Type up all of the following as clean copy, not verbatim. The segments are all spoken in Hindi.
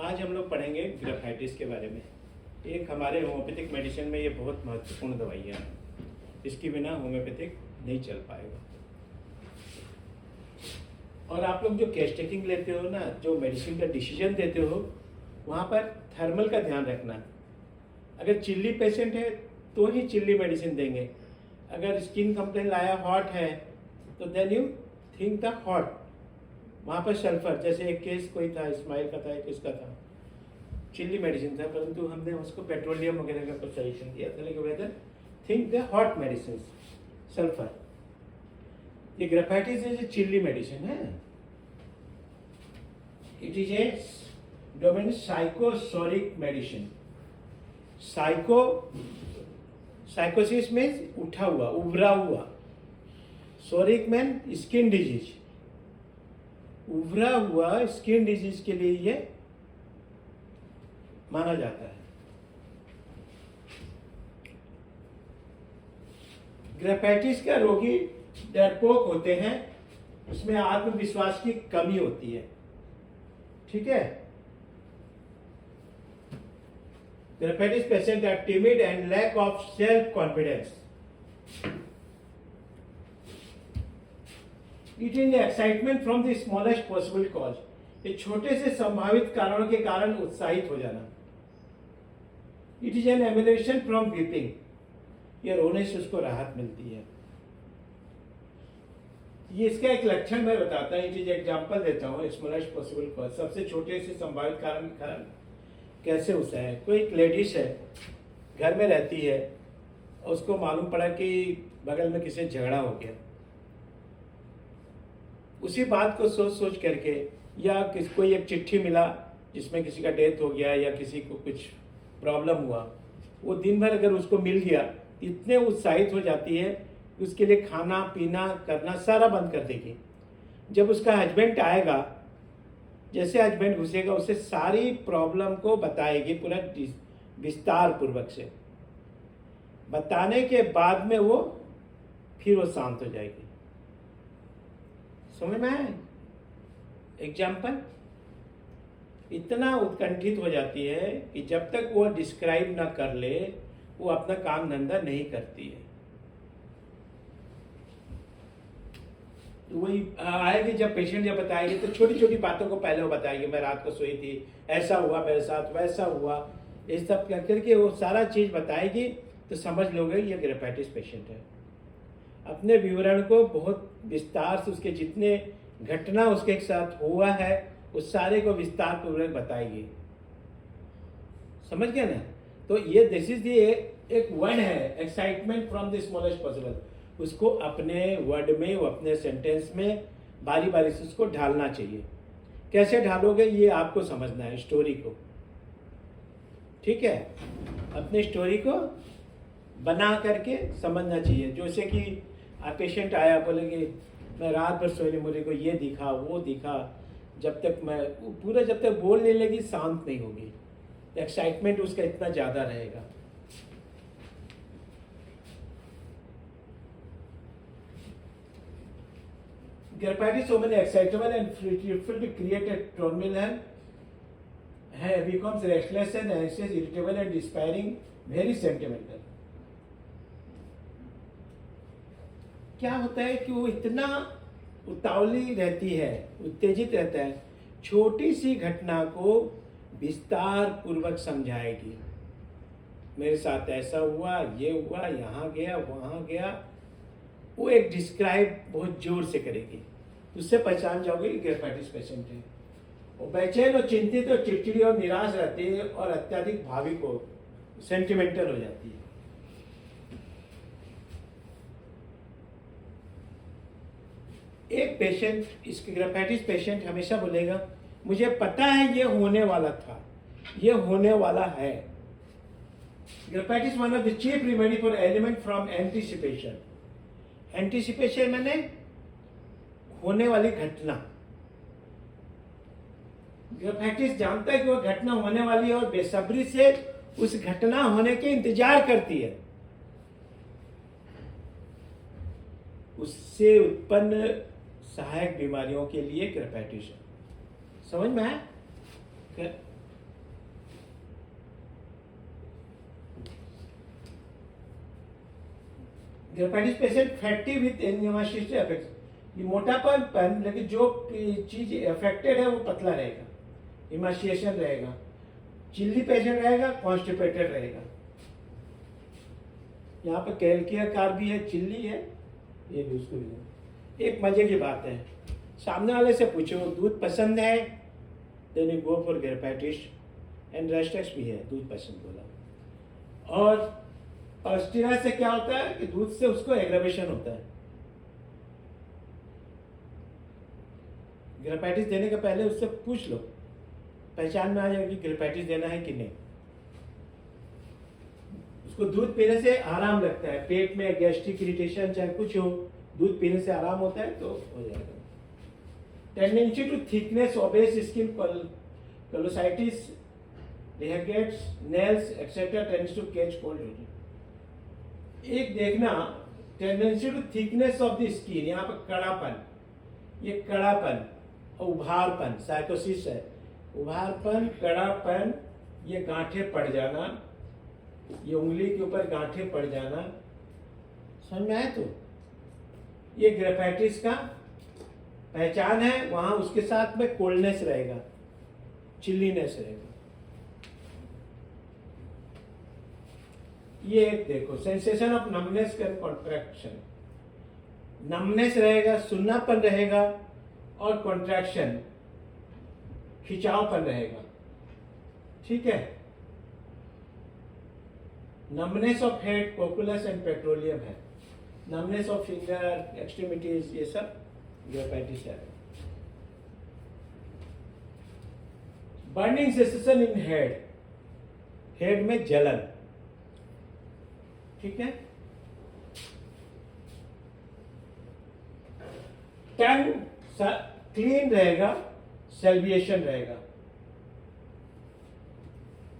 आज हम लोग पढ़ेंगे ग्रेफाइटिस के बारे में। एक हमारे होम्योपैथिक मेडिसिन में ये बहुत महत्वपूर्ण दवाइयाँ हैं, इसके बिना होम्योपैथिक नहीं चल पाएगा। और आप लोग जो केस टेकिंग लेते हो ना, जो मेडिसिन का डिसीजन देते हो, वहाँ पर थर्मल का ध्यान रखना। अगर चिल्ली पेशेंट है तो ही चिल्ली मेडिसिन देंगे। अगर स्किन कंप्लेन लाया हॉट है तो then you think the hot. वहाँ पर सल्फर, जैसे एक केस कोई था, इस्माइल का था, किसका था, चिल्ली मेडिसिन था, परंतु हमने उसको पेट्रोलियम वगैरह का कुछ सजेशन दिया था। लेकिन whether think the hot medicine, sulphur. ये graphites is a chilly medicine है। इट इज ए डोमेन साइकोसोरिक मेडिसिन। साइकोसिस मीन्स उठा हुआ, उभरा हुआ। Psoric mean skin disease. उभरा हुआ स्किन डिजीज के लिए ये माना जाता है। ग्रेफाइटिस का रोगी डरपोक होते हैं, उसमें आत्मविश्वास की कमी होती है। ठीक है। Graphites patient are timid and lack of self confidence. It is excitement from the smallest possible cause. ये छोटे से संभावित कारणों के कारण उत्साहित हो जाना। It is an emanation from weeping. ये रोने से उसको राहत मिलती है। ये इसका एक लक्षण मैं बताता हूँ, इट एग्जाम्पल देता हूँ। स्मॉलेस्ट पॉसिबल कॉज, सबसे छोटे से संभावित कारण के कारण कैसे होता है। कोई एक लेडीज है, घर में रहती है, और उसको मालूम पड़ा कि बगल में किसी झगड़ा हो गया। उसी बात को सोच सोच करके, या कोई एक चिट्ठी मिला जिसमें किसी का डेथ हो गया या किसी को कुछ प्रॉब्लम हुआ, वो दिन भर अगर उसको मिल गया, इतने उत्साहित हो जाती है कि उसके लिए खाना पीना करना सारा बंद कर देगी। जब उसका हस्बैंड आएगा, जैसे हस्बैंड घुसेगा, उसे सारी प्रॉब्लम को बताएगी पूरा विस्तार पूर्वक से। बताने के बाद में वो शांत हो जाएगी। समझ में आया एग्जाम्पल? इतना उत्कंठित हो जाती है कि जब तक वो डिस्क्राइब ना कर ले, वो अपना काम धंधा नहीं करती है। वही आएगी, जब पेशेंट जब बताएगी तो छोटी छोटी बातों को पहले वो बताएगी। मैं रात को सोई थी, ऐसा हुआ मेरे साथ, वैसा हुआ, ये सब कर करके वो सारा चीज बताएगी, तो समझ लोगे ये ग्रेफाइटिस पेशेंट है। अपने विवरण को बहुत विस्तार से, उसके जितने घटना उसके साथ हुआ है उस सारे को विस्तार पूर्वक बताएगी। समझ गया ना? तो ये दिस इज एक वर्ड है, excitement from the smallest possible. उसको अपने वर्ड में, वो अपने सेंटेंस में बारी बारी से उसको ढालना चाहिए। कैसे ढालोगे ये आपको समझना है, स्टोरी को। ठीक है, अपने स्टोरी को बना करके समझना चाहिए। जैसे कि पेशेंट आया, बोलेंगे मैं रात भर सोई नहीं, मुझे को ये दिखा वो दिखा। जब तक जब तक बोल नहीं लगी, शांत नहीं होगी। एक्साइटमेंट उसका इतना ज्यादा रहेगा। Graphitis so many excitable and fruitful to create a turmoil and becomes restless and anxious, irritable and despairing, very sentimental. क्या होता है कि वो इतना उतावली रहती है, उत्तेजित रहता है, छोटी सी घटना को विस्तार पूर्वक समझाएगी। मेरे साथ ऐसा हुआ, ये हुआ, यहाँ गया वहाँ गया। वो एक डिस्क्राइब बहुत जोर से करेगी। उससे पहचान जाओगे कि ग्रेफाइटिस पेशेंट है। वो बेचैन और चिंतित और चिड़चिड़ी और निराश रहती है, और अत्यधिक भाविक हो, सेंटिमेंटल हो जाती है। एक पेशेंट, इस ग्रेफाइटिस पेशेंट हमेशा बोलेगा मुझे पता है ये होने वाला था, ये होने वाला है। Graphites one of the chief remedy for element from anticipation. Anticipation मैंने होने वाली घटना। ग्रेफाइटिस जानता है कि वो घटना होने वाली है और बेसब्री से उस घटना होने के इंतजार करती है। उससे उत्पन्न सहायक बीमारियों के लिए ग्रेफाइटिस। समझ में आया? ग्रेफाइटिस पेशेंट फैटी विथ एनिमाइटिस अफेक्ट, ये मोटापन लेकिन जो चीज अफेक्टेड है वो पतला रहेगा, इमाशिएशन रहेगा। चिल्ली पेशेंट रहेगा, कॉन्स्टिपेटेड रहेगा। यहाँ पे कैल्किया कार भी है, चिल्ली है, ये भी उसको भी। एक मजे की बात है, सामने वाले से पूछो दूध पसंद है, then you go for graphites, and रेस्टेक्स भी है, दूध पसंद बोला। और पॉस्टिरा से क्या होता है कि दूध से उसको एग्रावेशन होता है। ग्रेफाइटिस देने के पहले उससे पूछ लो, पहचान में आ जाएगी ग्रेफाइटिस देना है कि नहीं। उसको दूध पीने से आराम लगता है, पेट में गैस्ट्रिक इरिटेशन चाहे कुछ हो, दूध पीने से आराम होता है तो हो जाएगा। Tendency to thickness, obese skin, कोलोसाइटिस, रिहेगेट्स, nails etcetera tends to catch cold. एक देखना, tendency to thickness of the skin, यहाँ पर कड़ापन, ये कड़ापन, उभारपन, साइकोसिस है, उभारपन, कड़ापन, ये गांठें पड़ जाना, ये उंगली के ऊपर गांठें पड़ जाना, समझ में आए? तो ये ग्रेफाइटिस का पहचान है। वहां उसके साथ में कोल्डनेस रहेगा, चिल्लीनेस रहेगा। ये एक देखो, sensation of numbness and contraction, numbness रहेगा, सुन्नापन रहेगा, और कॉन्ट्रैक्शन, खिंचावपन रहेगा। ठीक है। Numbness of head, cocculus and petroleum है, नमनेस ऑफ फिंगर, एक्सट्रीमिटीज, ये सब ग्रेफाइटिस है। Burning sensation in head, head में जलन। ठीक है। टंग क्लीन रहेगा, सेल्विएशन रहेगा,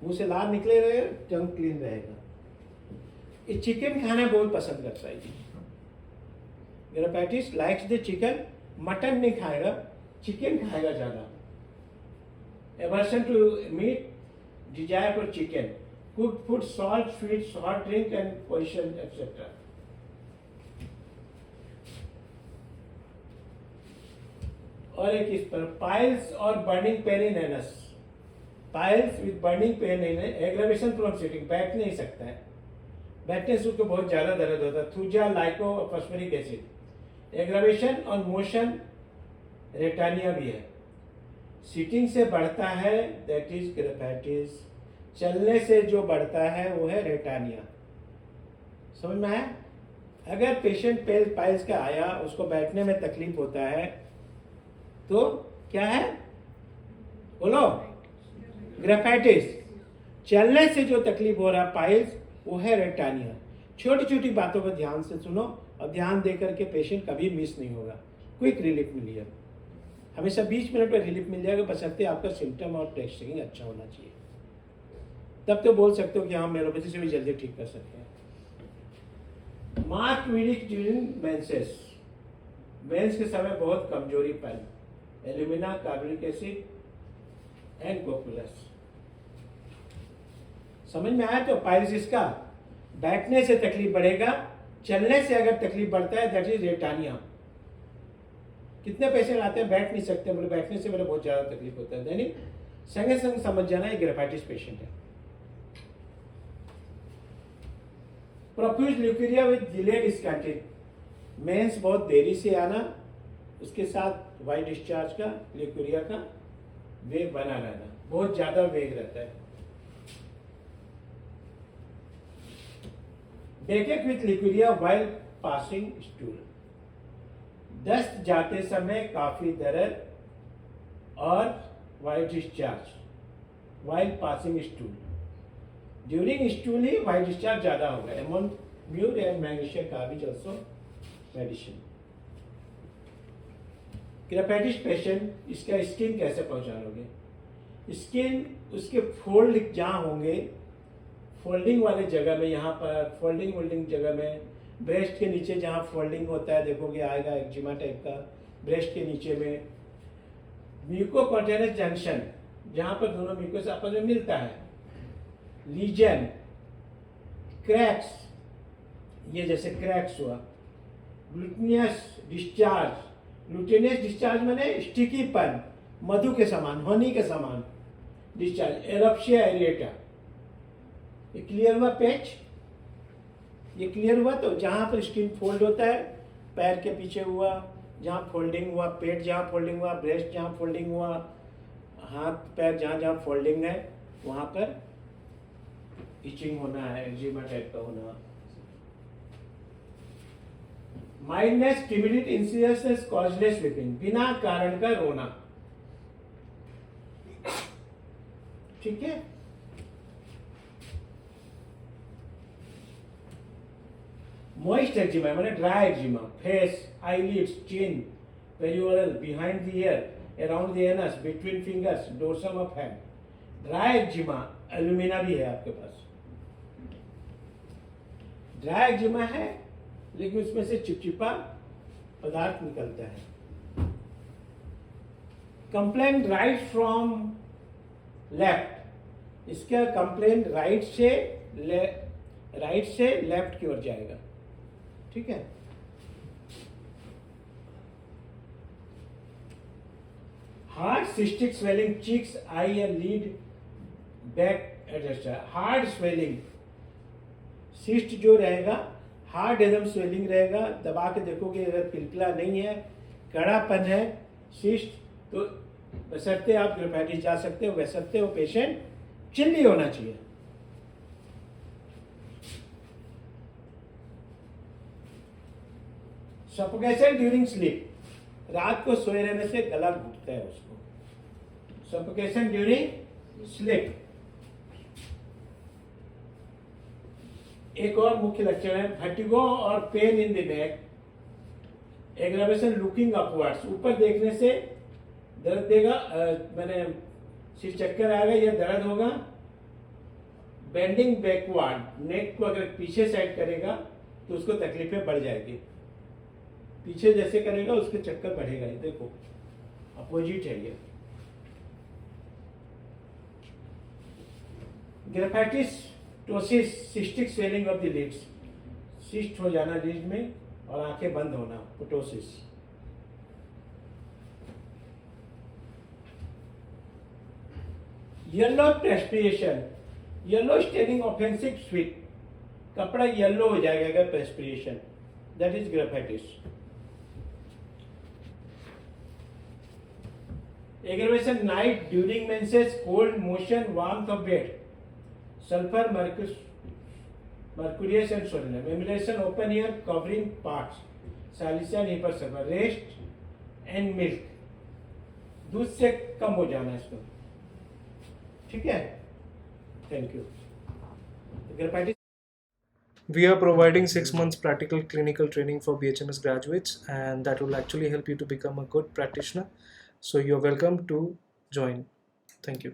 मुंह से लार निकले रहेगा, टंग क्लीन रहेगा। ये चिकन खाना बहुत पसंद करता है जी। Graphites likes the chicken, mutton नहीं खाएगा, चिकन खाएगा ज्यादा। Aversion to meat, desire for chicken, cooked food, salt, sweets, hot drink and position etcetera. और एक इस पर पाइल्स और burning pain in anus, piles with burning pain in aggravation from sitting, बैठ नहीं सकता है, बैठने से उसको बहुत ज्यादा दर्द होता है। थूजा, लाइको और फॉस्फोरिक एसिड, एग्रावेशन और मोशन, रेटानिया भी है। सीटिंग से बढ़ता है, दैट इज ग्रेफाइटिस। चलने से जो बढ़ता है वो है रेटानिया। समझ में आया? अगर पेशेंट पाइल्स का आया, उसको बैठने में तकलीफ होता है, तो क्या है बोलो? ग्रेफाइटिस। चलने से जो तकलीफ हो रहा है पाइल्स, वो है रेटानिया। छोटी छोटी बातों पर ध्यान से सुनो और ध्यान दे करके पेशेंट कभी मिस नहीं होगा। क्विक रिलीफ मिलिए, हमेशा 20 मिनट में रिलीफ मिल जाएगा, बशर्ते आपका सिम्टम और टेस्टिंग अच्छा होना चाहिए। तब तो बोल सकते हो कि हम एलोपैथी से भी जल्दी ठीक कर सकते हैं। मार्क वीडिक ड्यूरिंग मेंसेस, मेंस के समय बहुत कमजोरी पाई, alumina, carbonic acid and cocculus. समझ में आया? तो पाइल्स का बैठने से तकलीफ बढ़ेगा, चलने से अगर तकलीफ बढ़ता है, दैट इज रेटानिया। कितने पेशेंट आते हैं बैठ नहीं सकते, बोले बैठने से मेरा बहुत ज्यादा तकलीफ होता है, यानी संगे संग समझ जाना ये ग्रेफाइटिस पेशेंट है। Profuse leucorrhoea with delayed scanty, menses बहुत देरी से आना, उसके साथ वाइट डिस्चार्ज का, ल्यूकेरिया का वेग बना रहना, बहुत ज्यादा वेग रहता है। Backache with leucorrhoea while passing stool, दस्त जाते समय काफी दर्द और white discharge while passing stool. During stool ही वाइट डिस्चार्ज ज्यादा होगा। एमोन्यूर एंड मैग्नीशियम कार्बेज आल्सो मेडिसिन। ग्रेफाइटिस पेशेंट, इसका स्किन कैसे पहचानोगे? स्किन उसके फोल्ड जहां होंगे, फोल्डिंग वाले जगह में, यहाँ पर फोल्डिंग जगह में, ब्रेस्ट के नीचे जहाँ फोल्डिंग होता है देखोगे आएगा एक्जिमा टाइप का, ब्रेस्ट के नीचे में म्यूकोकॉन्टेनस जंक्शन, जहाँ पर दोनों म्यूकोस आपस में मिलता है, लीजन, क्रैक्स, ये जैसे क्रैक्स हुआ। ग्लूटिनियस डिस्चार्ज, ग्लूटिनियस डिस्चार्ज माने स्टिकीपन, मधु के समान, हनी के समान डिस्चार्ज। एरोप्शिया एरिएटा, ये क्लियर हुआ पेच, ये क्लियर हुआ। तो जहाँ पर स्किन फोल्ड होता है, पैर के पीछे हुआ, जहाँ फोल्डिंग हुआ, पेट जहाँ फोल्डिंग हुआ, ब्रेस्ट जहाँ फोल्डिंग हुआ, हाथ पैर जहाँ जहाँ फोल्डिंग है, वहाँ पर इचिंग होना है, एक्जिमा टाइप का होना। माइल्डनेस, टिमिडिट, इंसिडियसनेस, कॉजलेस स्लीपिंग, बिना कारण का रोना। ठीक है। Moist eczema माने dry eczema, face, eyelids, chin, perioral, behind the ear, around the anus, between fingers, dorsum of hand. Dry eczema, alumina भी है आपके पास। ड्राई एक्जिमा है लेकिन उसमें से चिपचिपा पदार्थ निकलता है। कंप्लेन राइट फ्रॉम लेफ्ट, इसका कंप्लेन राइट से लेफ्ट की ओर जाएगा। ठीक है। Hard cystic swelling, cheeks, I and lead, back adjuster. Hard swelling, cyst जो रहेगा हार्ड एकदम स्वेलिंग रहेगा, दबा के देखोगे अगर पिलपिला नहीं है, कड़ापन है सिस्ट, तो बशर्ते आप ग्रेफाइटिस जा सकते हो, बशर्ते वो पेशेंट चिल्ली होना चाहिए। सफोकेशन ड्यूरिंग स्लीप, रात को सोए रहने से गला घुटता है उसको। Suffocation during sleep. एक और मुख्य लक्षण है वर्टिगो और pain in the back, aggravation looking upwards, ऊपर देखने से दर्द देगा, मैंने सिर चक्कर आएगा या दर्द होगा। बेंडिंग बैकवर्ड, नेक को अगर पीछे साइड करेगा तो उसको तकलीफें बढ़ जाएगी, पीछे जैसे करेगा उसके चक्कर बढ़ेगा। ये देखो अपोजिट है ये। Graphites ptosis, cystic swelling of the lids, cyst हो जाना लिड में और आंखें बंद होना, ptosis. Yellow perspiration, yellow staining offensive sweat, कपड़ा येलो हो जाएगा अगर perspiration, that is graphites. Aggravation night during menses, cold motion, warmth of bed, sulfur, mercurius and soreness, emulation, open ear, covering parts, salicious and hypersulfur, rest and milk, दूध से कम हो जाना इसको। ठीक है, thank you. We are providing 6 months practical clinical training for BHMS graduates, and that will actually help you to become a good practitioner. So you're welcome to join. Thank you.